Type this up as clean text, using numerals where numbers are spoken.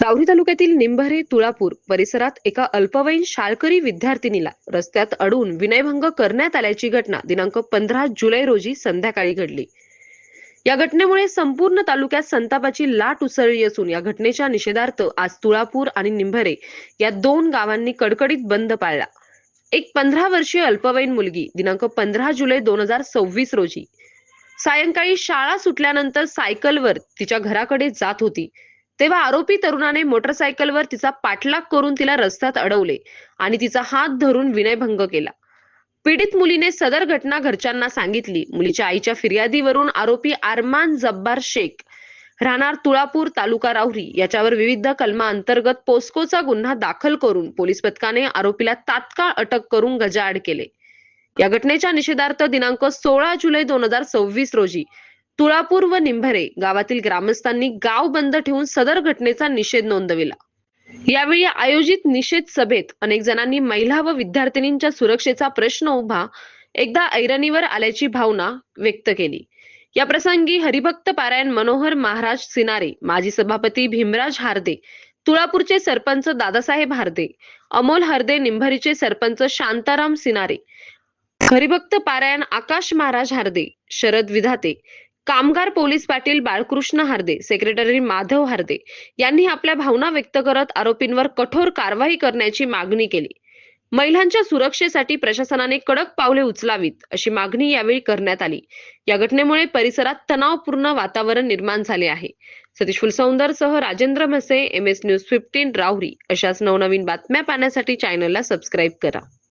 राहुरी तालुक्यातील निंभरे तुळापूर परिसरात एका अल्पवयीन शाळकरी विद्यार्थिनीला रस्त्यात अडवून विनयभंग करण्यात आल्याची घटना दिनांक 15 जुलै रोजी संध्याकाळी घडली। या घटनेमुळे संपूर्ण तालुक्यात संतापाची लाट उसळली असून या घटनेच्या निषेधार्थ आज तुळापूर आणि निंभरे या दोन गावांनी कडकडीत बंद पाळला। एक 15 वर्षीय अल्पवयीन मुलगी दिनांक 15 जुलै 2026 रोजी सायंकाळी शाळा सुटल्यानंतर सायकलवर तिच्या घराकडे जात होती, तेव्हा आरोपी तरुणाने मोटरसायकलवर तिचा पाठलाग करून तिला रस्त्यात अडवले आणि तिचा हात धरून विनयभंग केला। पीडित मुलीने सदर घटना घरच्यांना सांगितली। मुलीच्या आईच्या फिर्यादीवरून आरोपी अरमान जब्बार शेख राहणार तुळापूर तालुका राहुरी याच्यावर विविध कलमा अंतर्गत पोस्कोचा गुन्हा दाखल करून पोलीस पथकाने आरोपीला तात्काळ अटक करून गजाआड केले। या घटनेच्या निषेधार्थ दिनांक 16 जुलै 2026 रोजी तुळापूर व निंभरे गावातील ग्रामस्थांनी गाव बंद ठेवून सदर घटनेचा निषेध नोंदविला। यावेळी आयोजित निषेध सभेत अनेक जणांनी महिला व विद्यार्थिनींच्या सुरक्षेचा प्रश्न उभा एकदा ऐरणीवर आल्याची भावना व्यक्त केली। या प्रसंगी हरिभक्त पारायण मनोहर महाराज सिनारे, माजी सभापती भीमराज हार्दे, तुळापूरचे सरपंच दादासाहेब हार्दे, अमोल हार्दे, निंभरीचे सरपंच शांताराम सिनारे, हरिभक्त पारायण आकाश महाराज हार्दे, शरद विधाते, कामगार पोलीस पाटील बाळकृष्ण हार्दे, सेक्रेटरी माधव हार्दे यांनी आपल्या भावना व्यक्त करत आरोपींवर कठोर कारवाई करण्याची मागणी केली। महिलांच्या सुरक्षेसाठी प्रशासनाने कडक पावले उचलावीत अशी मागणी यावेळी करण्यात आली। या घटनेमुळे परिसरात तणावपूर्ण वातावरण निर्माण झाले आहे। सतीश फुलसौंदरसह राजेंद्र म्हसे, MS न्यूज 15 राहुरी अशाच नवनवीन बातम्या पाहण्यासाठी चॅनलला सबस्क्राईब करा।